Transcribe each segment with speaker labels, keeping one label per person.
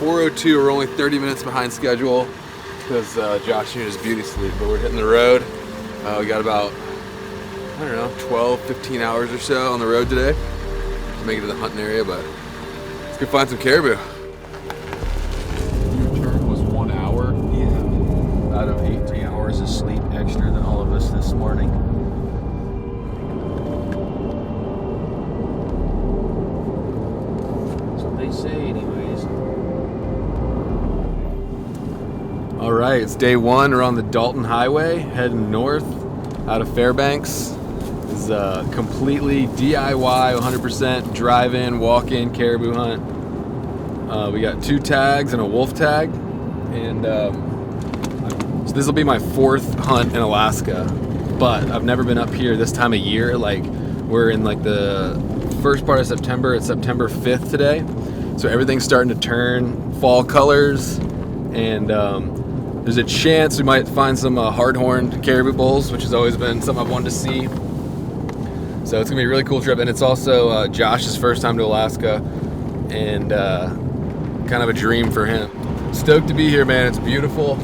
Speaker 1: .402, we're only 30 minutes behind schedule because Josh needed his beauty sleep, but we're hitting the road. We got about, I don't know, 12, 15 hours or so on the road today to make it to the hunting area, but let's go find some caribou. Your turn was 1 hour?
Speaker 2: Yeah.
Speaker 1: Out of 8.
Speaker 2: 3 hours of sleep extra than all of us this morning. That's what they say anyways.
Speaker 1: All right, it's day one. We're on the Dalton Highway, heading north out of Fairbanks. This is a completely DIY, 100% drive-in, walk-in caribou hunt. We got 2 tags and a wolf tag, and so this will be my 4th hunt in Alaska. But I've never been up here this time of year. Like, we're in like the first part of September. It's September 5th today, so everything's starting to turn fall colors, and there's a chance we might find some hard-horned caribou bulls, which has always been something I've wanted to see. So it's gonna be a really cool trip, and it's also Josh's first time to Alaska, and kind of a dream for him. Stoked to be here, man. It's beautiful.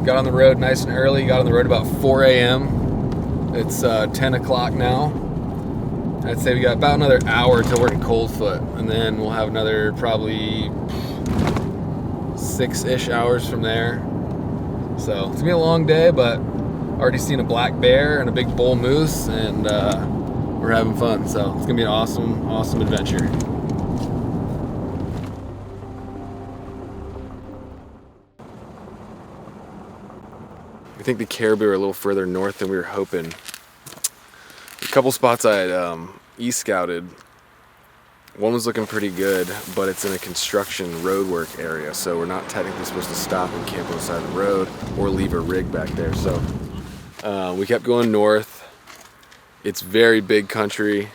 Speaker 1: Got on the road nice and early. Got on the road about 4 a.m. It's 10 o'clock now. I'd say we got about another hour till we're in Coldfoot, and then we'll have another probably 6-ish hours from there. So it's gonna be a long day, but already seen a black bear and a big bull moose, and we're having fun. So it's gonna be an awesome adventure. I think the caribou are a little further north than we were hoping. A couple spots I had e-scouted. One was looking pretty good, but it's in a construction roadwork area, so we're not technically supposed to stop and camp on the side of the road or leave a rig back there. So we kept going north. It's very big country,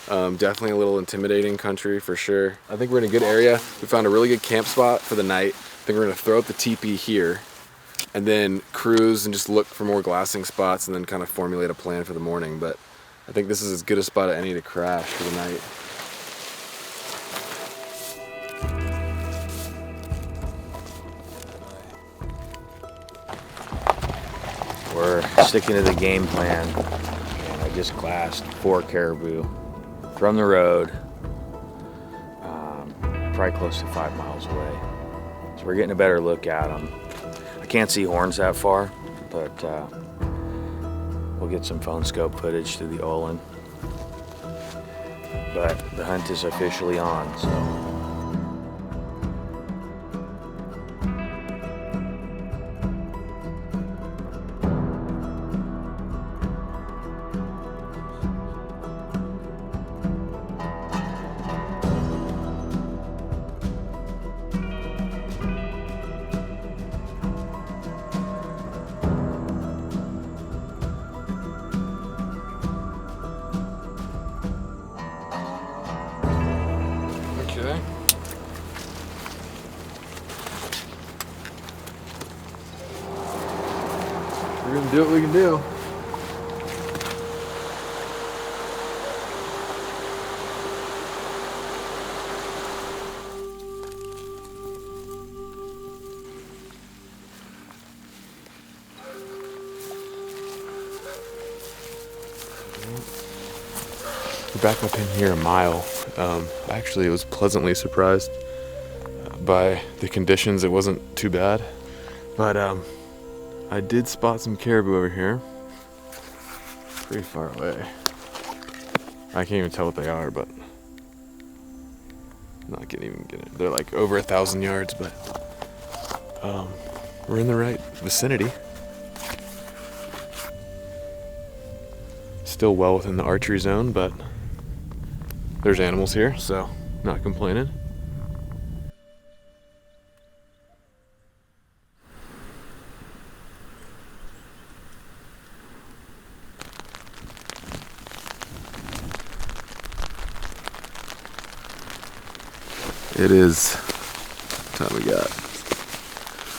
Speaker 1: definitely a little intimidating country for sure. I think we're in a good area. We found a really good camp spot for the night. I think we're gonna throw up the teepee here and then cruise and just look for more glassing spots and then kind of formulate a plan for the morning. But I think this is as good a spot as any to crash for the night.
Speaker 2: We're sticking to the game plan, and I just glassed 4 caribou from the road, probably close to 5 miles away. So we're getting a better look at them. I can't see horns that far, but we'll get some phone scope footage through the Olin. But the hunt is officially on, so.
Speaker 1: Okay. We're gonna do what we can do. We're back up in here a mile. Actually, I was pleasantly surprised by the conditions. It wasn't too bad, but I did spot some caribou over here, pretty far away. I can't even tell what they are, but I'm not gonna even get it. They're like over 1,000 yards, but we're in the right vicinity. Still well within the archery zone, but there's animals here, so not complaining. It is, what time we got?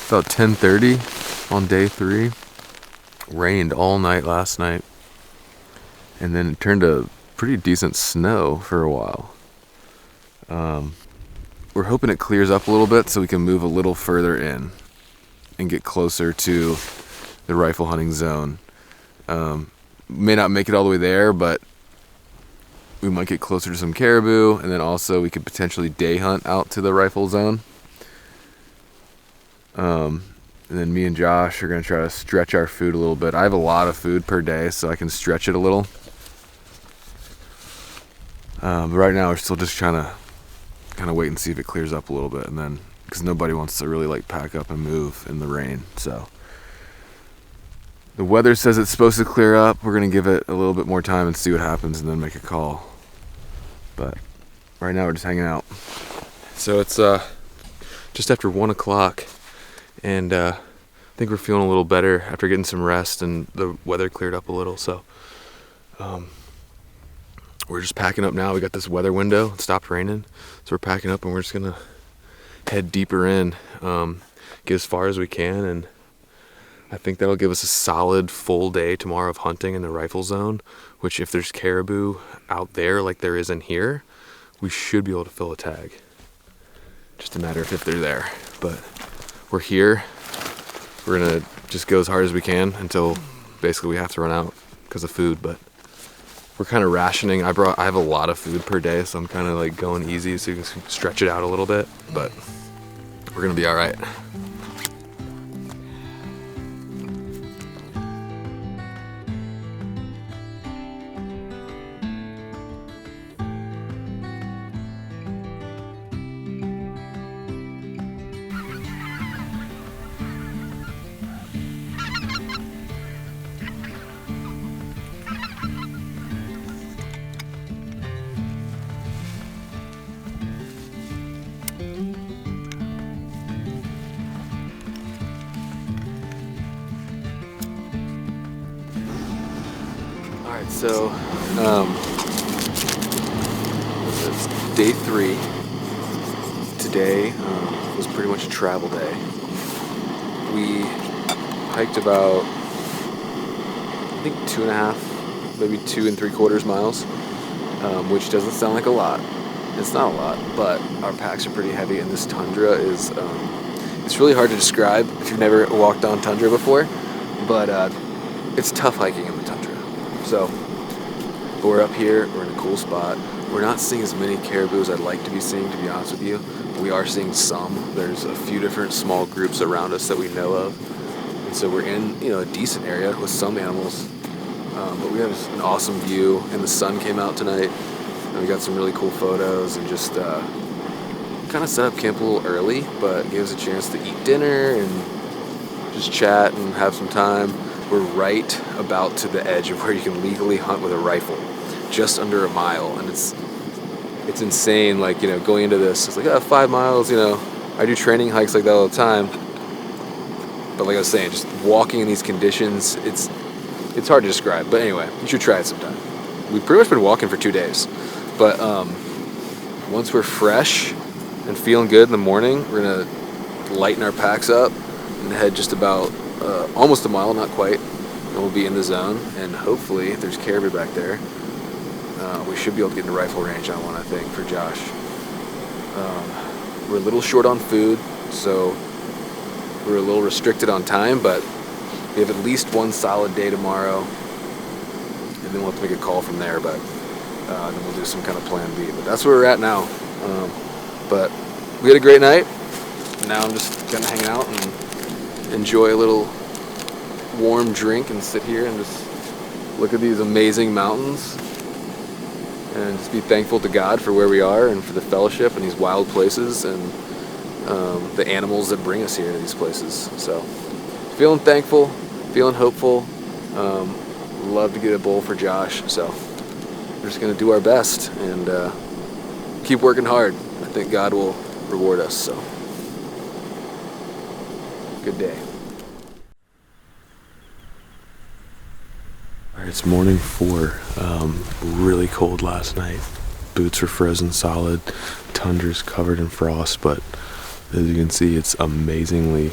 Speaker 1: About 10:30 on day 3. Rained all night last night. And then it turned to pretty decent snow for a while. We're hoping it clears up a little bit so we can move a little further in and get closer to the rifle hunting zone. May not make it all the way there, but we might get closer to some caribou, and then also we could potentially day hunt out to the rifle zone. And then me and Josh are going to try to stretch our food a little bit. I have a lot of food per day, so I can stretch it a little. But right now we're still just trying to kind of wait and see if it clears up a little bit, and then because nobody wants to really like pack up and move in the rain. So the weather says it's supposed to clear up. We're going to give it a little bit more time and see what happens and then make a call. But right now we're just hanging out. So it's just after 1 o'clock, and I think we're feeling a little better after getting some rest and the weather cleared up a little. So we're just packing up now. We got this weather window. It stopped raining. So we're packing up and we're just going to head deeper in, get as far as we can, and I think that'll give us a solid full day tomorrow of hunting in the rifle zone, which if there's caribou out there like there is in here, we should be able to fill a tag. Just a matter of if they're there. But we're here. We're gonna just go as hard as we can until basically we have to run out because of food, but we're kind of rationing. I have a lot of food per day, so I'm kind of like going easy so you can stretch it out a little bit, but we're gonna be all right. Alright, so it's day 3. Today was pretty much a travel day. We hiked about, I think 2.5, maybe 2 3/4 miles, which doesn't sound like a lot. It's not a lot, but our packs are pretty heavy, and this tundra is, it's really hard to describe if you've never walked on tundra before, but it's tough hiking in the tundra. So, but we're up here, we're in a cool spot. We're not seeing as many caribou as I'd like to be seeing, to be honest with you. We are seeing some. There's a few different small groups around us that we know of. And so we're in, a decent area with some animals. But we have an awesome view, and the sun came out tonight. And we got some really cool photos, and just kind of set up camp a little early, but it gave us a chance to eat dinner and just chat and have some time. We're right about to the edge of where you can legally hunt with a rifle, just under a mile, and it's insane. Like, going into this, it's like 5 miles. I do training hikes like that all the time, but like I was saying, just walking in these conditions, it's hard to describe. But anyway, you should try it sometime. We've pretty much been walking for 2 days, but once we're fresh and feeling good in the morning, we're gonna lighten our packs up and head just about almost a mile, not quite, and we'll be in the zone, and hopefully if there's caribou back there, we should be able to get in the rifle range on one, I think, for Josh. We're a little short on food, so we're a little restricted on time, but we have at least one solid day tomorrow, and then we'll have to make a call from there, but then we'll do some kind of plan B. But that's where we're at now. But we had a great night. Now I'm just kind of hanging out and enjoy a little warm drink and sit here and just look at these amazing mountains and just be thankful to God for where we are and for the fellowship and these wild places and the animals that bring us here to these places. So feeling thankful, feeling hopeful. Love to get a bowl for Josh, so we're just going to do our best and keep working hard. I think God will reward us, so good day. All right, it's morning 4. Really cold last night. boots are frozen solid. Tundra's covered in frost, but as you can see, it's amazingly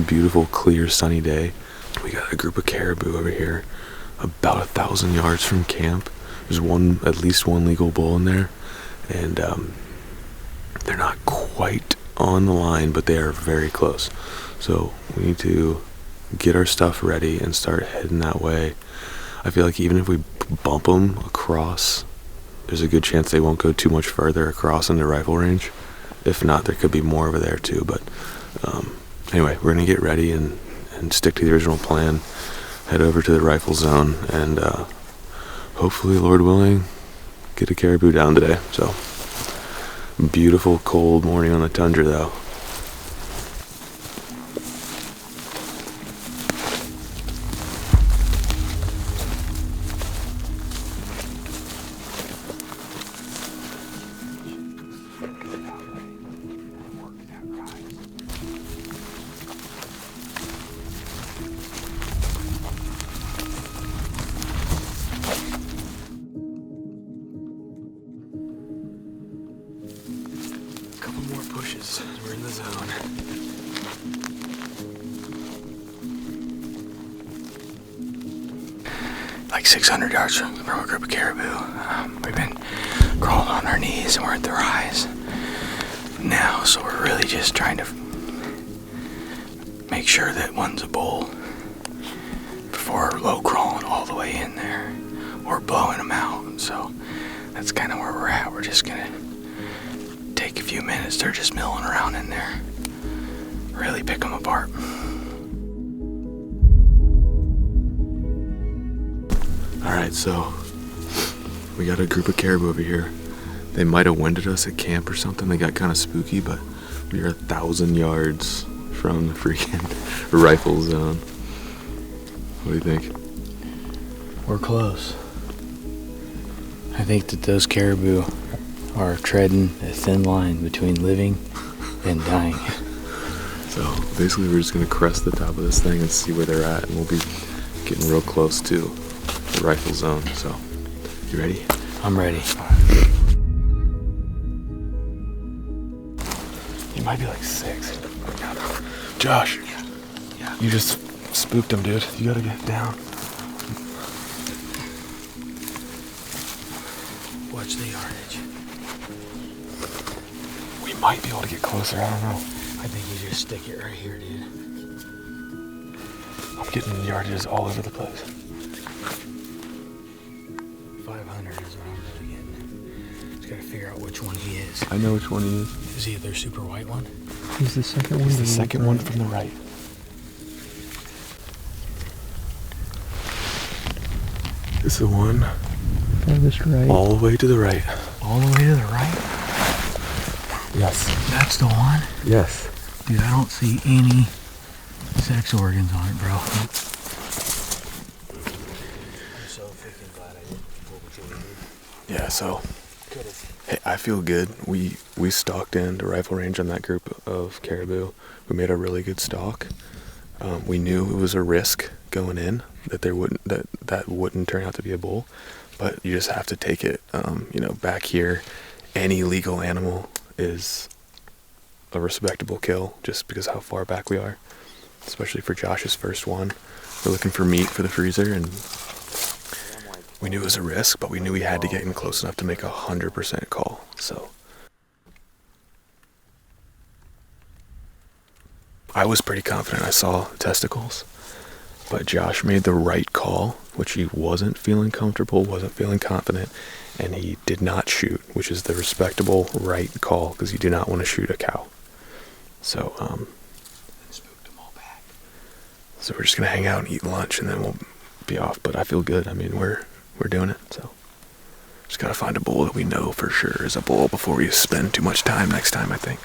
Speaker 1: beautiful, clear, sunny day. We got a group of caribou over here, about 1,000 yards from camp. There's at least one legal bull in there, and they're not quite on the line, but they are very close. So we need to get our stuff ready and start heading that way. I feel like even if we bump them across, there's a good chance they won't go too much further across into rifle range. If not, there could be more over there too. But anyway, we're gonna get ready and stick to the original plan. Head over to the rifle zone and hopefully, Lord willing, get a caribou down today. So, beautiful cold morning on the tundra though. Couple more pushes, we're in the zone.
Speaker 2: Like 600 yards from a group of caribou. We've been crawling on our knees and we're at the rise now, so we're really just trying to make sure that one's a bull before low crawling all the way in there or blowing them out. So that's kind of where we're at. We're just gonna take a few minutes. They're just milling around in there. Really pick them apart.
Speaker 1: Alright, so we got a group of caribou over here. They might have winded us at camp or something. They got kind of spooky, but we are 1,000 yards from the freaking rifle zone. What do you think?
Speaker 2: We're close. I think that those caribou are treading a thin line between living and dying.
Speaker 1: So basically we're just gonna crest the top of this thing and see where they're at, and we'll be getting real close to the rifle zone. So, you ready?
Speaker 2: I'm ready.
Speaker 1: You might be like 6. Josh,
Speaker 2: Yeah.
Speaker 1: you just spooked him, dude. You gotta get down.
Speaker 2: Watch the yardage.
Speaker 1: We might be able to get closer, I don't know.
Speaker 2: I think you just stick it right here, dude.
Speaker 1: I'm getting yardages all over the place.
Speaker 2: 500 is what I'm really getting. Just gotta figure out which one he is.
Speaker 1: I know which one he is.
Speaker 2: Is he their super white one?
Speaker 3: He's the second one.
Speaker 1: He's the second one from the right. This is the one
Speaker 3: Farthest right.
Speaker 1: all the way to the right.
Speaker 2: All the way to the right?
Speaker 1: Yes.
Speaker 2: That's the one?
Speaker 1: Yes.
Speaker 2: Dude, I don't see any sex organs on it, bro. I'm so freaking glad I didn't pull the trigger.
Speaker 1: Yeah, so hey, I feel good. We stalked into rifle range on that group of caribou. We made a really good stalk. We knew it was a risk going in that that wouldn't turn out to be a bull, but you just have to take it. Back here, any legal animal is a respectable kill just because how far back we are, especially for Josh's first one. We're looking for meat for the freezer, and we knew it was a risk, but we knew we had to get in close enough to make 100% call. So I was pretty confident I saw testicles, but Josh made the right call, which he wasn't feeling comfortable, wasn't feeling confident, and he did not shoot, which is the respectable right call because you do not want to shoot a cow. So
Speaker 2: Spooked them all back.
Speaker 1: so we're just gonna hang out and eat lunch, and then we'll be off. But I feel good. I mean, we're doing it. So just gotta find a bull that we know for sure is a bull before we spend too much time next time, I think.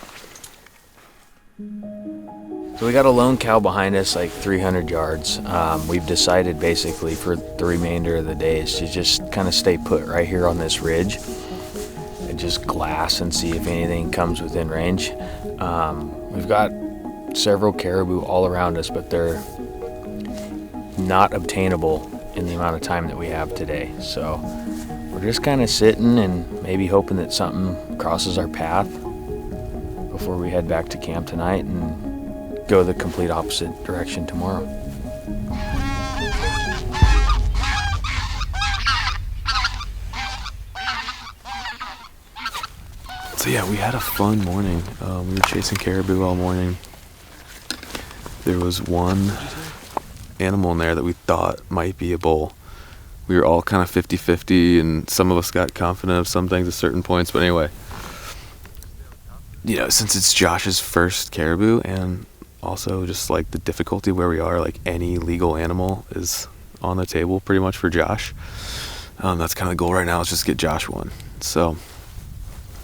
Speaker 2: So we got a lone cow behind us, like 300 yards. We've decided basically for the remainder of the day is to just kind of stay put right here on this ridge and just glass and see if anything comes within range. We've got several caribou all around us, but they're not obtainable in the amount of time that we have today. So we're just kind of sitting and maybe hoping that something crosses our path before we head back to camp tonight and go the complete opposite direction tomorrow.
Speaker 1: So yeah, we had a fun morning. We were chasing caribou all morning. There was one animal in there that we thought might be a bull. We were all kind of 50-50, and some of us got confident of some things at certain points. But anyway, you know, since it's Josh's first caribou, and also just like the difficulty where we are, like any legal animal is on the table pretty much for Josh. That's kind of the goal right now, is just get Josh one. So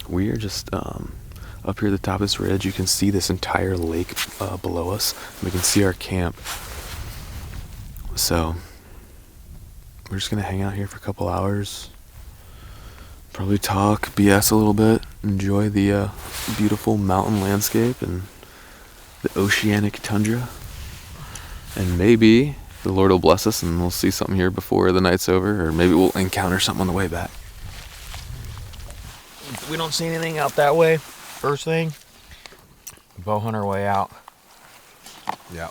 Speaker 1: we are just up here at the top of this ridge. You can see this entire lake below us. We can see our camp. So we're just gonna hang out here for a couple hours, probably talk, BS a little bit, enjoy the beautiful mountain landscape and the oceanic tundra, and maybe the Lord will bless us and we'll see something here before the night's over, or maybe we'll encounter something on the way back.
Speaker 2: If we don't see anything out that way, first thing, bow hunt our way out.
Speaker 1: Yeah.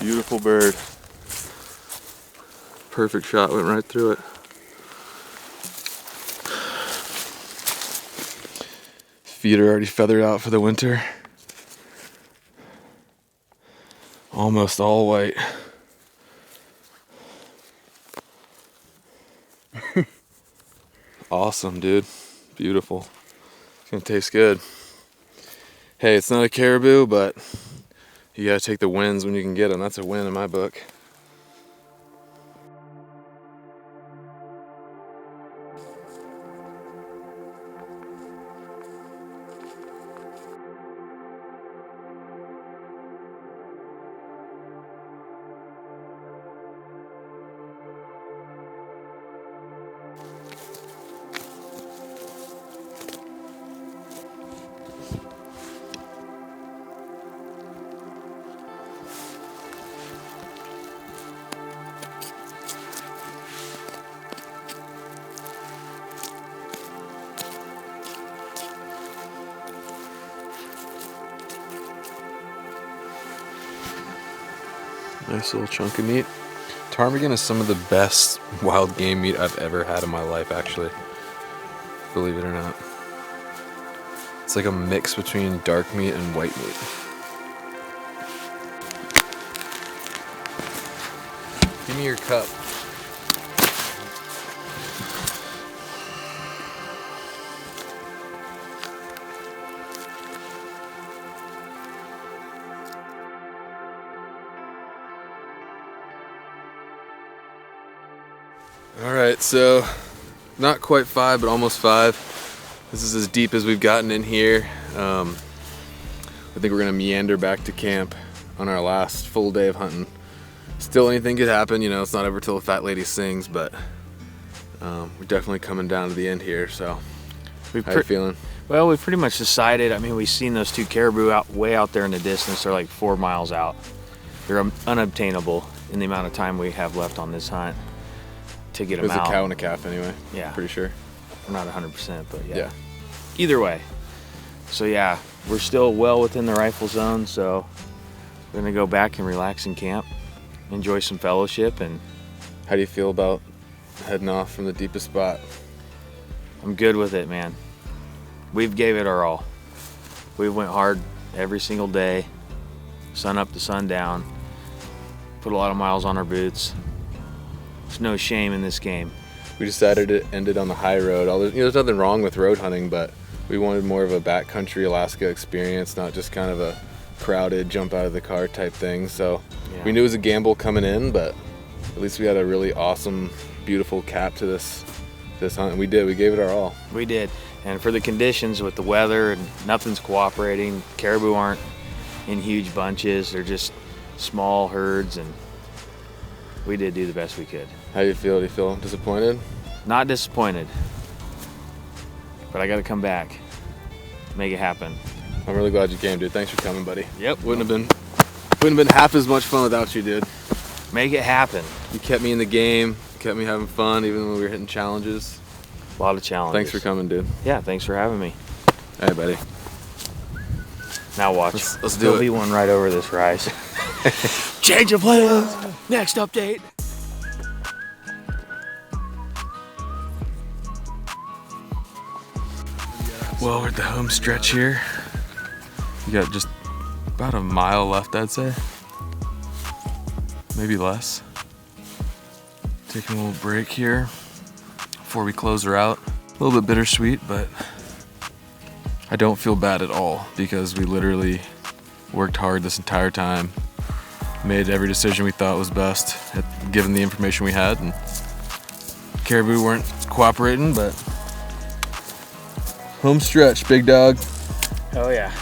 Speaker 1: Beautiful bird. Perfect shot, went right through it. Feet are already feathered out for the winter. Almost all white. Awesome, dude. Beautiful. It's gonna taste good. Hey, it's not a caribou, but you gotta take the wins when you can get them. That's a win in my book. Nice little chunk of meat. Ptarmigan is some of the best wild game meat I've ever had in my life, actually. Believe it or not. It's like a mix between dark meat and white meat. Give me your cup. Alright, so not quite 5, but almost 5. This is as deep as we've gotten in here. I think we're gonna meander back to camp on our last full day of hunting. Still, anything could happen, you know, it's not over till the fat lady sings, but we're definitely coming down to the end here, so how you feeling?
Speaker 2: Well, we pretty much decided, I mean, we've seen those 2 caribou way out there in the distance. They're like 4 miles out. They're unobtainable in the amount of time we have left on this hunt to get them out.
Speaker 1: There's a cow and a calf anyway.
Speaker 2: Yeah.
Speaker 1: Pretty sure.
Speaker 2: I'm not 100%, but yeah.
Speaker 1: Yeah.
Speaker 2: Either way. So yeah, we're still well within the rifle zone, so we're gonna go back and relax in camp, enjoy some fellowship. And
Speaker 1: how do you feel about heading off from the deepest spot?
Speaker 2: I'm good with it, man. We've gave it our all. We went hard every single day, sun up to sundown. Put a lot of miles on our boots. There's no shame in this game.
Speaker 1: We decided to end it on the high road. There's nothing wrong with road hunting, but we wanted more of a backcountry Alaska experience, not just kind of a crowded jump out of the car type thing. So we knew it was a gamble coming in, but at least we had a really awesome, beautiful cap to this hunt. And we did. We gave it our all.
Speaker 2: We did. And for the conditions with the weather and nothing's cooperating, caribou aren't in huge bunches. They're just small herds, and we did do the best we could.
Speaker 1: How do you feel? Do you feel disappointed?
Speaker 2: Not disappointed, but I got to come back, make it happen.
Speaker 1: I'm really glad you came, dude. Thanks for coming, buddy.
Speaker 2: Yep.
Speaker 1: Wouldn't have been half as much fun without you, dude.
Speaker 2: Make it happen.
Speaker 1: You kept me in the game, kept me having fun, even when we were hitting challenges.
Speaker 2: A lot of challenges.
Speaker 1: Thanks for coming, dude.
Speaker 2: Yeah, thanks for having me.
Speaker 1: Hey, buddy.
Speaker 2: Now watch.
Speaker 1: Let's do
Speaker 2: There'll
Speaker 1: it.
Speaker 2: be one right over this rise. Change of plans. Next update.
Speaker 1: Well, we're at the home stretch here. We got just about a mile left, I'd say. Maybe less. Taking a little break here before we close her out. A little bit bittersweet, but I don't feel bad at all because we literally worked hard this entire time, made every decision we thought was best, given the information we had, and caribou weren't cooperating, but home stretch, big dog.
Speaker 2: Oh yeah.